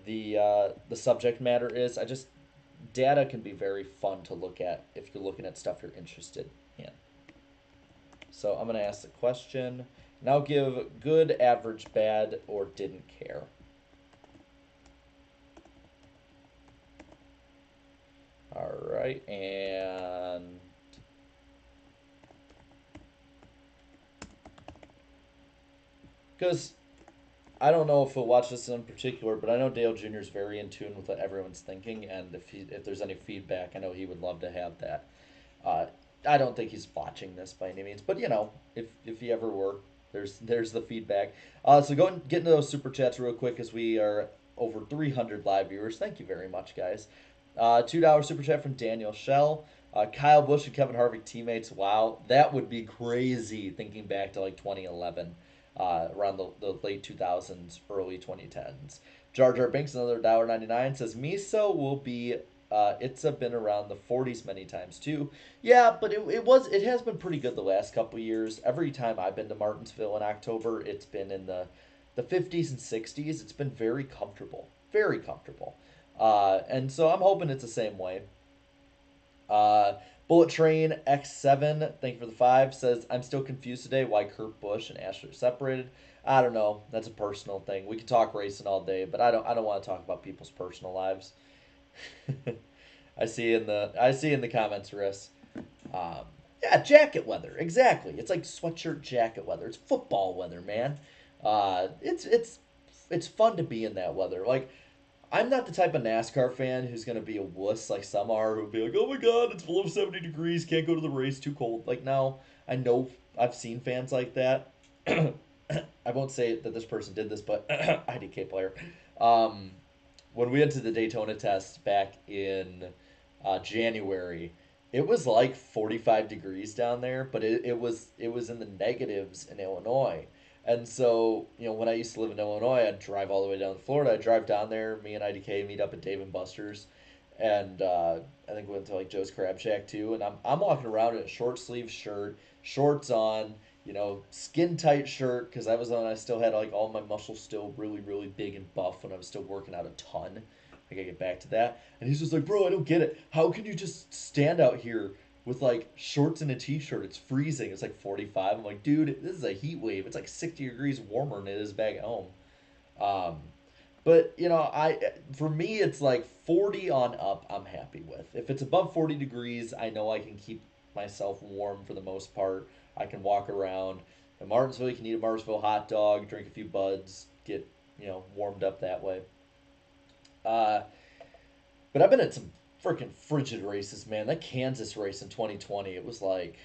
the subject matter is. Data can be very fun to look at if you're looking at stuff you're interested in. So I'm gonna ask the question. Now give good, average, bad, or didn't care. All right, and because I don't know if he'll watch this in particular, but I know Dale Jr. is very in tune with what everyone's thinking, and if there's any feedback, I know he would love to have that. Uh, I don't think he's watching this by any means, but if he ever were, there's the feedback. So go and get into those super chats real quick as we are over 300 live viewers. Thank you very much, guys. $2 super chat from Daniel Shell. Kyle Busch and Kevin Harvick teammates. Wow, that would be crazy. Thinking back to like 2011, around the late 2000s, early 2010s. Jar Jar Binks, another $1.99, says Miso will be. It's been around the 40s many times too. Yeah, but it has been pretty good the last couple years. Every time I've been to Martinsville in October, it's been in the 50s and 60s. It's been very comfortable, very comfortable. And so I'm hoping it's the same way. Uh, Bullet Train X7, thank you for the 5, says, I'm still confused today why Kurt Busch and Asher are separated. I don't know. That's a personal thing. We can talk racing all day, but I don't want to talk about people's personal lives. I see in the comments, Riss. Yeah, jacket weather. Exactly. It's like sweatshirt jacket weather. It's football weather, man. It's fun to be in that weather. Like, I'm not the type of NASCAR fan who's gonna be a wuss like some are, who'll be like, "Oh my God, it's below 70 degrees, can't go to the race, too cold." Like, no, I know I've seen fans like that. I won't say that this person did this, but IDK player. Um, when we went to the Daytona test back in January, it was like 45 degrees down there, but it was in the negatives in Illinois. And so, when I used to live in Illinois, I'd drive all the way down to Florida. I'd drive down there, me and IDK meet up at Dave and Buster's, and I think we went to like Joe's Crab Shack too. And I'm walking around in a short sleeve shirt, shorts on, skin tight shirt because I was on. I still had like all my muscles still really big and buff when I was still working out a ton. I gotta get back to that. And he's just like, bro, I don't get it. How can you just stand out here with like shorts and a t-shirt? It's freezing. It's like 45. I'm like, dude, this is a heat wave. It's like 60 degrees warmer than it is back at home. Um, but I for me it's like 40 on up. I'm happy with. If it's above 40 degrees, I know I can keep myself warm for the most part. I can walk around. In Martinsville, you can eat a Martinsville hot dog, drink a few buds, get warmed up that way. Uh, but I've been at some freaking frigid races, man. That Kansas race in 2020, it was like,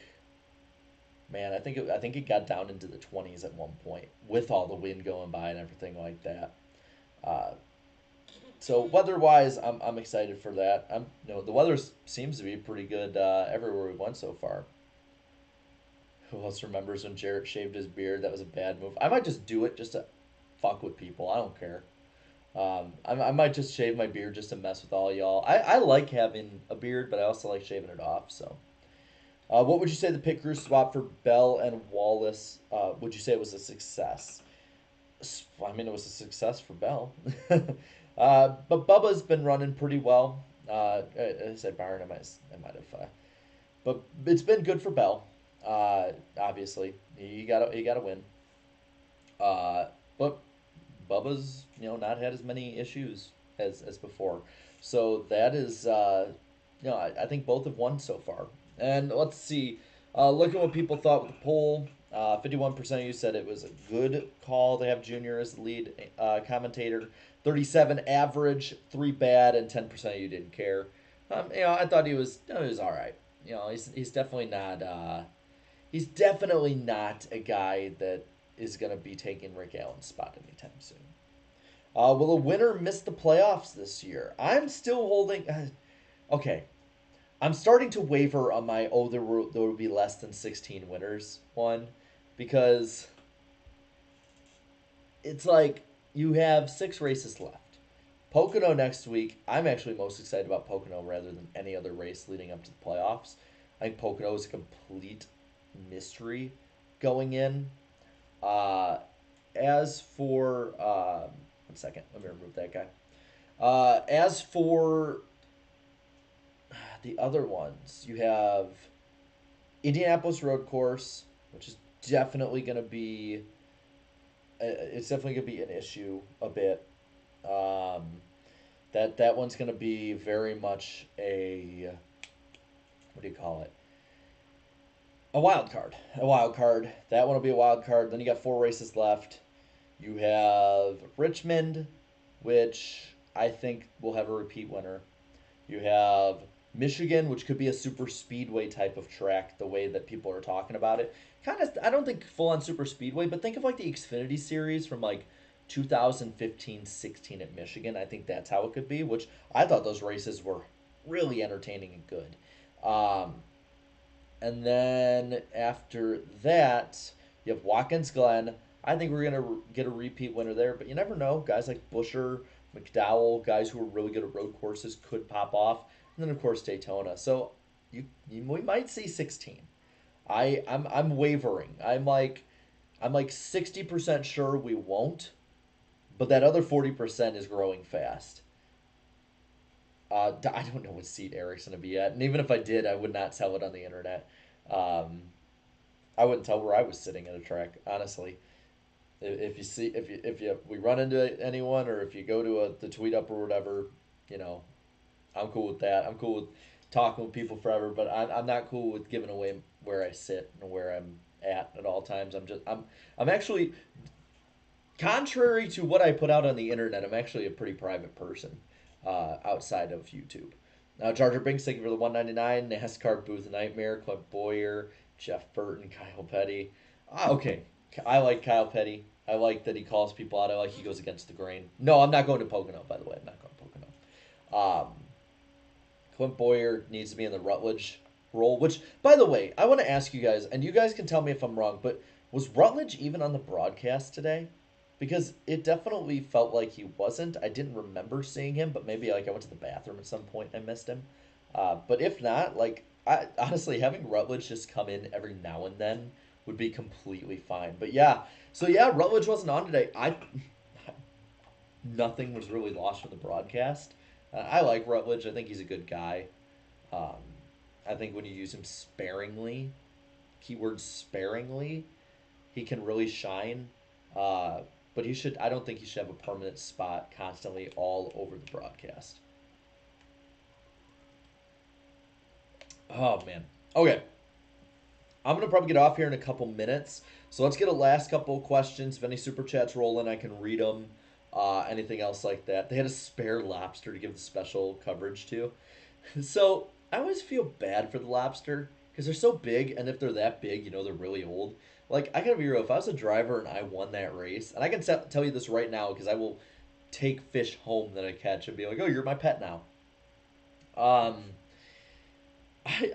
man, I think it got down into the 20s at one point with all the wind going by and everything like that. Uh, so weather-wise, I'm excited for that. The weather seems to be pretty good everywhere we went so far. Who else remembers when Jarrett shaved his beard? That was a bad move. I might just do it just to fuck with people. I don't care. I might just shave my beard just to mess with all y'all. I like having a beard, but I also like shaving it off. So, what would you say the pit crew swap for Bell and Wallace? Would you say it was a success? I mean, it was a success for Bell. But Bubba's been running pretty well. I said Byron, I might have, but it's been good for Bell. Obviously, you gotta win. But Bubba's not had as many issues as before, so that is I think both have won so far. And let's see, look at what people thought with the poll. 51% of you said it was a good call to have Junior as the lead commentator. 37 average, 3 bad, and 10% of you didn't care. I thought he was all right. He's definitely not a guy that is going to be taking Rick Allen's spot anytime soon. Will a winner miss the playoffs this year? I'm still holding. Okay, I'm starting to waver on my there will be less than 16 winners one, because it's like you have 6 races left. Pocono next week. I'm actually most excited about Pocono rather than any other race leading up to the playoffs. I think Pocono is a complete mystery going in. Uh, as for 1 second, let me remove that guy. As for the other ones, you have Indianapolis Road Course, which is definitely going to be it's definitely going to be an issue a bit. Um, that one's going to be very much a, what do you call it? A wild card. A wild card. That one will be a wild card. Then you got 4 races left. You have Richmond, which I think will have a repeat winner. You have Michigan, which could be a super speedway type of track, the way that people are talking about it. Kind of, I don't think full on super speedway, but think of like the Xfinity series from like 2015-16 at Michigan. I think that's how it could be, which I thought those races were really entertaining and good. Um, and then after that, you have Watkins Glen. I think we're going to get a repeat winner there, but you never know. Guys like Busher, McDowell, guys who are really good at road courses could pop off. And then, of course, Daytona. So we might see 16. I'm wavering. I'm like 60% sure we won't, but that other 40% is growing fast. I don't know what seat Eric's gonna be at, and even if I did, I would not tell it on the internet. Um, I wouldn't tell where I was sitting at a track, honestly. If you see, if we run into anyone, or if you go to the tweet up or whatever, you know, I'm cool with that. I'm cool with talking with people forever, but I'm not cool with giving away where I sit and where I'm at all times. I'm actually, contrary to what I put out on the internet, I'm actually a pretty private person outside of YouTube. Now, Jar Jar Binks, thank you for the 199. NASCAR Booth Nightmare, Clint Boyer, Jeff Burton, Kyle Petty. Okay, I like Kyle Petty. I like that he calls people out. I like he goes against the grain. No, I'm not going to Pocono, by the way. I'm not going to Pocono. Clint Boyer needs to be in the Rutledge role, which, by the way, I want to ask you guys, and you guys can tell me if I'm wrong, but was Rutledge even on the broadcast today? because it definitely felt like he wasn't. I didn't remember seeing him, but maybe like I went to the bathroom at some point and I missed him. But if not, like I honestly having Rutledge just come in every now and then would be completely fine. But yeah, so yeah, Rutledge wasn't on today. I nothing was really lost from the broadcast. I like Rutledge. I think he's a good guy. Um, I think when you use him sparingly, keyword sparingly, he can really shine. Uh, but he should. I don't think he should have a permanent spot constantly all over the broadcast. Oh man. Okay, I'm gonna probably get off here in a couple minutes. So let's get a last couple of questions. If any super chats roll in, I can read them. Anything else like that? They had a spare lobster to give the special coverage to. So I always feel bad for the lobster because they're so big, and if they're that big, they're really old. Like I gotta be real. If I was a driver and I won that race, and I can tell you this right now because I will take fish home that I catch and be like, "Oh, you're my pet now." Um,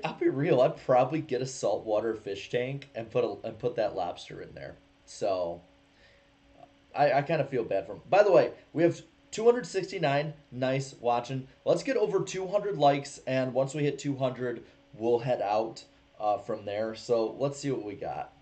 I'll be real. I'd probably get a saltwater fish tank and put that lobster in there. So I kind of feel bad for him. By the way, we have 269. Nice watching. Let's get over 200 likes, and once we hit 200, we'll head out from there. So let's see what we got.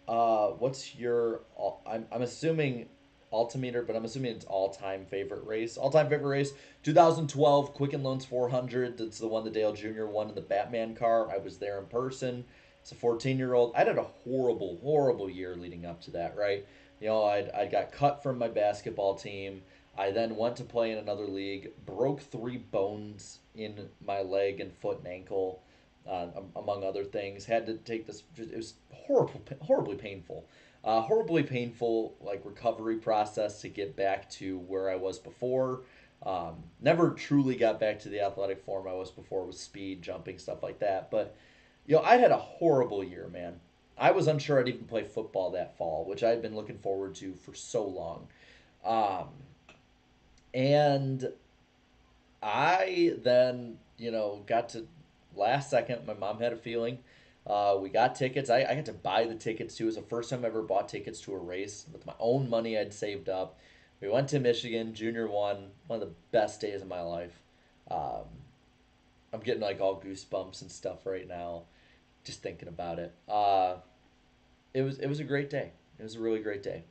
What's your? I'm assuming altimeter, but I'm assuming it's all-time favorite race. All-time favorite race, 2012 Quicken Loans 400. That's the one that Dale Jr. won in the Batman car. I was there in person. It's a 14-year-old. I had a horrible, horrible year leading up to that. Right, I got cut from my basketball team. I then went to play in another league. Broke 3 bones in my leg and foot and ankle among other things. Had to take this. It was horrible, horribly painful, horribly painful like recovery process to get back to where I was before. Never truly got back to the athletic form I was before with speed, jumping, stuff like that. But I had a horrible year, man. I was unsure I'd even play football that fall, which I had been looking forward to for so long. Um, and I then, got to last second. My mom had a feeling. We got tickets. I got to buy the tickets too. It was the first time I ever bought tickets to a race with my own money I'd saved up. We went to Michigan. Junior won. One of the best days of my life. Um, I'm getting like all goosebumps and stuff right now, just thinking about it. It was a great day. It was a really great day.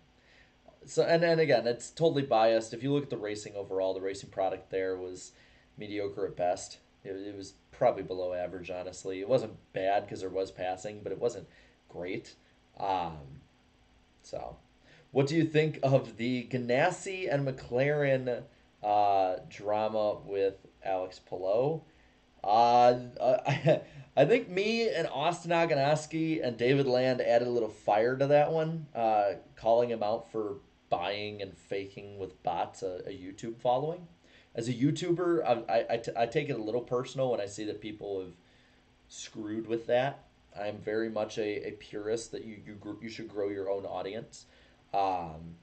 So and again, it's totally biased. If you look at the racing overall, the racing product there was mediocre at best. It was probably below average, honestly. It wasn't bad because there was passing, but it wasn't great. Um, so, what do you think of the Ganassi and McLaren drama with Alex Palou? I think me and Austin Aganoski and David Land added a little fire to that one, calling him out for buying and faking with bots a YouTube following. As a YouTuber, I take it a little personal when I see that people have screwed with that. I'm very much a purist that you should grow your own audience. Um,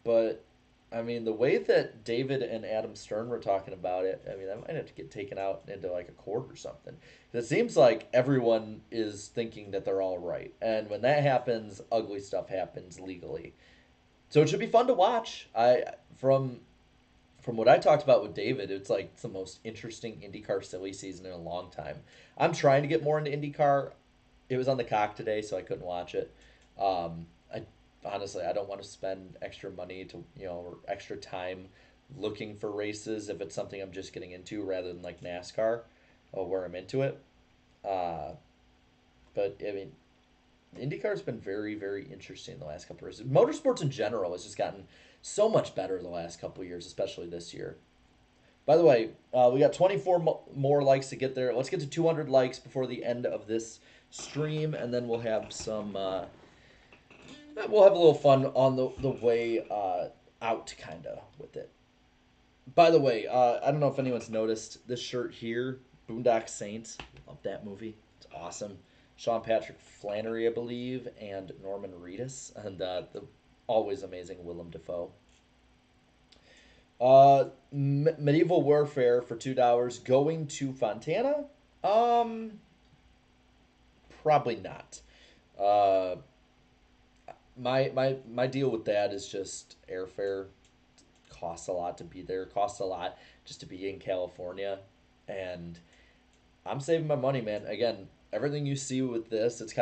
but I mean, the way that David and Adam Stern were talking about it, I mean, I might have to get taken out into like a court or something. 'Cause it seems like everyone is thinking that they're all right, and when that happens, ugly stuff happens legally. So it should be fun to watch. From what I talked about with David, it's like it's the most interesting IndyCar silly season in a long time. I'm trying to get more into IndyCar. It was on the cock today, so I couldn't watch it. I honestly I don't want to spend extra money to or extra time looking for races if it's something I'm just getting into rather than like NASCAR, where I'm into it. Uh, but I mean, IndyCar's been very, very interesting the last couple of years. Motorsports in general has just gotten so much better the last couple of years, especially this year. By the way, we got 24 more likes to get there. Let's get to 200 likes before the end of this stream, and then we'll have some. We'll have a little fun on the way out, kind of with it. By the way, I don't know if anyone's noticed this shirt here, Boondock Saints. Love that movie. It's awesome. Sean Patrick Flannery, I believe, and Norman Reedus, and the always amazing Willem Dafoe. Medieval Warfare for $2. Going to Fontana? Probably not. Uh, my deal with that is just airfare costs a lot to be there, costs a lot just to be in California, and I'm saving my money, man. Again, everything you see with this, it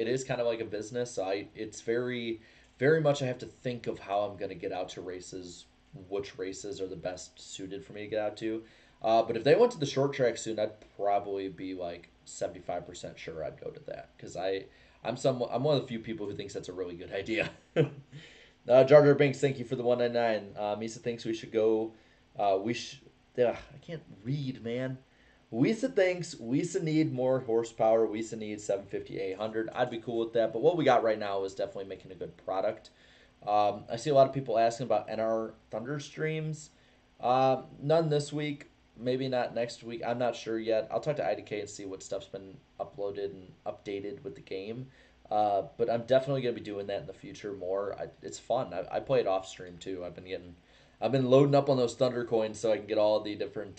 is kind of like a business. So it's very much I have to think of how I'm going to get out to races, which races are the best suited for me to get out to. But if they went to the short track soon, I'd probably be like 75% sure I'd go to that because I'm one of the few people who thinks that's a really good idea. Jar Jar Binks, thank you for the 199. Misa thinks we should go. We sh- I can't read, man. Wisa thinks Wisa need more horsepower. Wisa needs 750, 800. I'd be cool with that. But what we got right now is definitely making a good product. I see a lot of people asking about NR Thunder streams. None this week. Maybe not next week. I'm not sure yet. I'll talk to IDK and see what stuff's been uploaded and updated with the game. But I'm definitely gonna be doing that in the future more. It's fun. I play it off stream too. I've been loading up on those Thunder coins so I can get all the different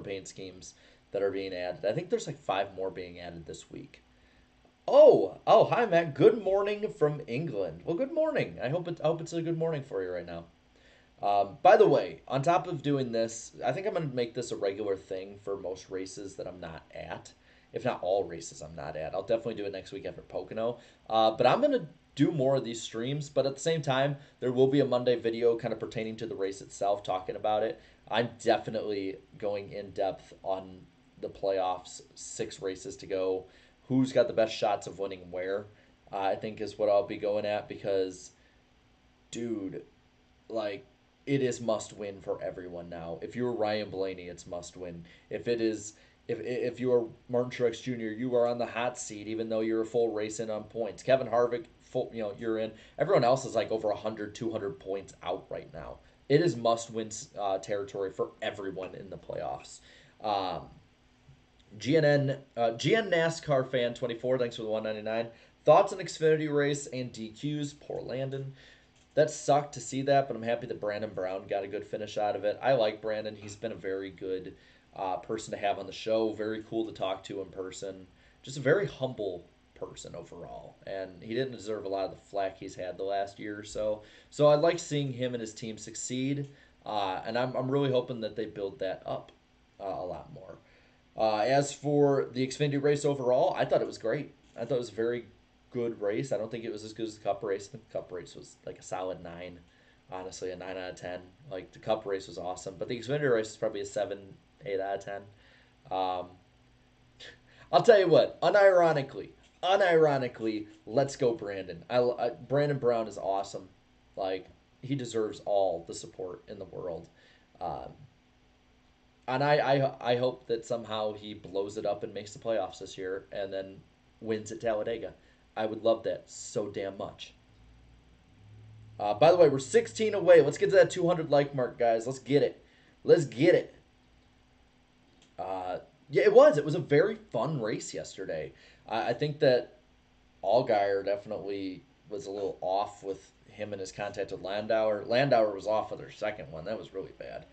paint schemes that are being added. I think there's like 5 more being added this week. Oh, hi Matt. Good morning from England. Well, good morning. I hope it's a good morning for you right now. By the way, on top of doing this, I think I'm gonna make this a regular thing for most races that I'm not at. If not all races I'm not at. I'll definitely do it next week after Pocono. But I'm gonna do more of these streams, but at the same time, there will be a Monday video kind of pertaining to the race itself, talking about it. I'm definitely going in depth on the playoffs, 6 races to go, who's got the best shots of winning where, I think is what I'll be going at because, dude, like, it is must win for everyone now. If you're Ryan Blaney, it's must win. If you are Martin Truex Jr., you are on the hot seat, even though you're a full race in on points. Kevin Harvick, you're in. Everyone else is like over 100, 200 points out right now. It is must win territory for everyone in the playoffs. Um, GN NASCAR fan 24. Thanks for the 199. Thoughts on Xfinity race and DQs? Poor Landon. That sucked to see that, but I'm happy that Brandon Brown got a good finish out of it. I like Brandon. He's been a very good person to have on the show. Very cool to talk to in person. Just a very humble person overall. And he didn't deserve a lot of the flack he's had the last year or so. So I like seeing him and his team succeed. And I'm really hoping that they build that up a lot more. As for the Xfinity race overall, I thought it was great. I thought it was a very good race. I don't think it was as good as the Cup race. I think the Cup race was like a solid 9. Honestly, a 9 out of 10. Like, the Cup race was awesome. But the Xfinity race is probably a 7, 8 out of 10. Um, I'll tell you what, unironically, let's go Brandon. Brandon Brown is awesome. Like, he deserves all the support in the world. Um, and I hope that somehow he blows it up and makes the playoffs this year and then wins at Talladega. I would love that so damn much. By the way, we're 16 away. Let's get to that 200 like mark, guys. Let's get it. Let's get it. Yeah, it was. It was a very fun race yesterday. I think that Allgaier definitely was a little off with him and his contact with Landauer. Landauer was off with their second one. That was really bad.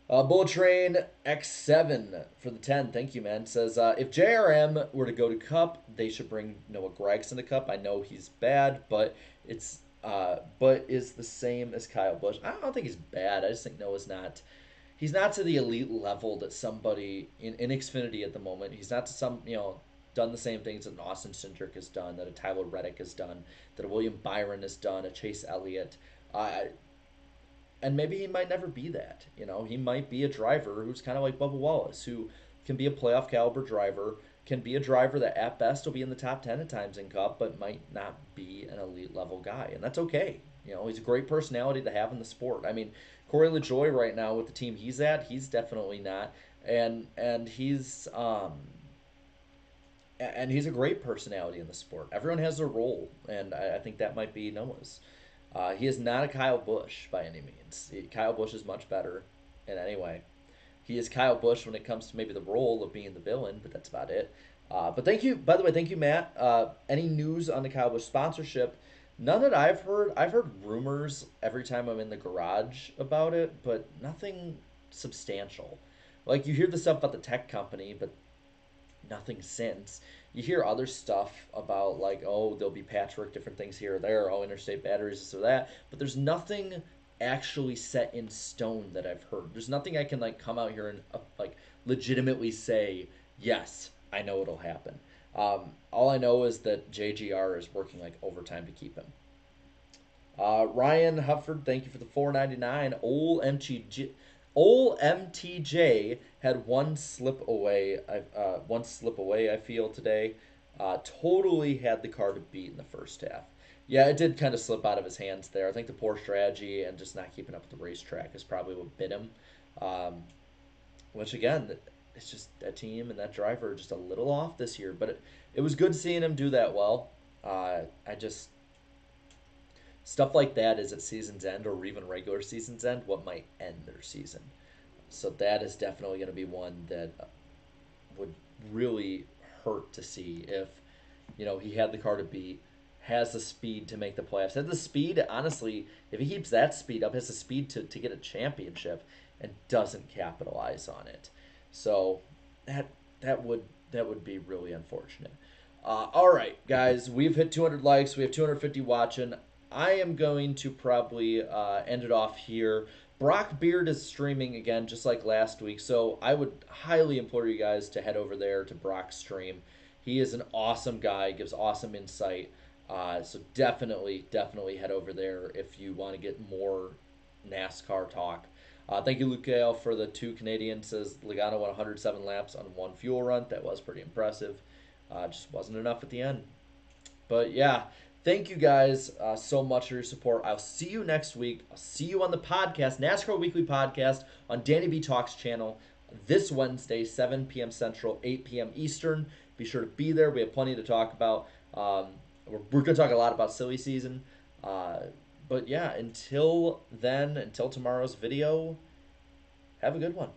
Bullet Train X7 for the 10. Thank you, man. Says, if JRM were to go to Cup, they should bring Noah Gragson to Cup. I know he's bad, but is the same as Kyle Busch. I don't think he's bad. I just think Noah's not. He's not to the elite level that somebody in Xfinity at the moment. He's not to done the same things that an Austin Cindric has done, that a Tyler Reddick has done, that a William Byron has done, a Chase Elliott. And maybe he might never be that. He might be a driver who's kind of like Bubba Wallace, who can be a playoff caliber driver, can be a driver that at best will be in the top 10 at times in Cup, but might not be an elite level guy. And that's okay. He's a great personality to have in the sport. I mean, Corey LaJoie right now with the team he's at, he's definitely not. And he's a great personality in the sport. Everyone has their role, and I think that might be Noah's. He is not a Kyle Busch by any means. Kyle Busch is much better in any way. He is Kyle Busch when it comes to maybe the role of being the villain, but that's about it. But thank you, by the way, thank you, Matt. Any news on the Kyle Busch sponsorship? None that I've heard. I've heard rumors every time I'm in the garage about it, but nothing substantial. Like, you hear the stuff about the tech company, but nothing since. you hear other stuff about like, oh, there'll be patchwork, different things here or there, oh, interstate batteries, this or that, but there's nothing actually set in stone that I've heard. There's nothing I can like come out here and like legitimately say, yes, I know it'll happen. All I know is that JGR is working like overtime to keep him. Ryan Hufford, thank you for the 4.99. Old MTJ had one slip away. One slip away. I feel today. Totally had the car to beat in the first half. Yeah, it did kind of slip out of his hands there. I think the poor strategy and just not keeping up with the racetrack is probably what bit him. Um, which again, it's just that team and that driver are just a little off this year. But it was good seeing him do that well. I just stuff like that is at season's end or even regular season's end what might end their season. So that is definitely going to be one that would really hurt to see if he had the car to beat, has the speed to make the playoffs, has the speed. Honestly, if he keeps that speed up, has the speed to get a championship and doesn't capitalize on it. So that that would be really unfortunate. All right, guys, we've hit 200 likes. We have 250 watching. I am going to probably end it off here. Brock Beard is streaming again, just like last week. So I would highly implore you guys to head over there to Brock's stream. He is an awesome guy, gives awesome insight. So definitely head over there if you want to get more NASCAR talk. Thank you, Luke Gale, for the 2 Canadians. Says Logano won 107 laps on 1 fuel run. That was pretty impressive. Just wasn't enough at the end. But yeah, thank you guys so much for your support. I'll see you next week. I'll see you on the podcast, NASCAR Weekly Podcast on Danny B Talks channel this Wednesday, 7 p.m. Central, 8 p.m. Eastern. Be sure to be there. We have plenty to talk about. We're going to talk a lot about silly season. But yeah, until then, until tomorrow's video, have a good one.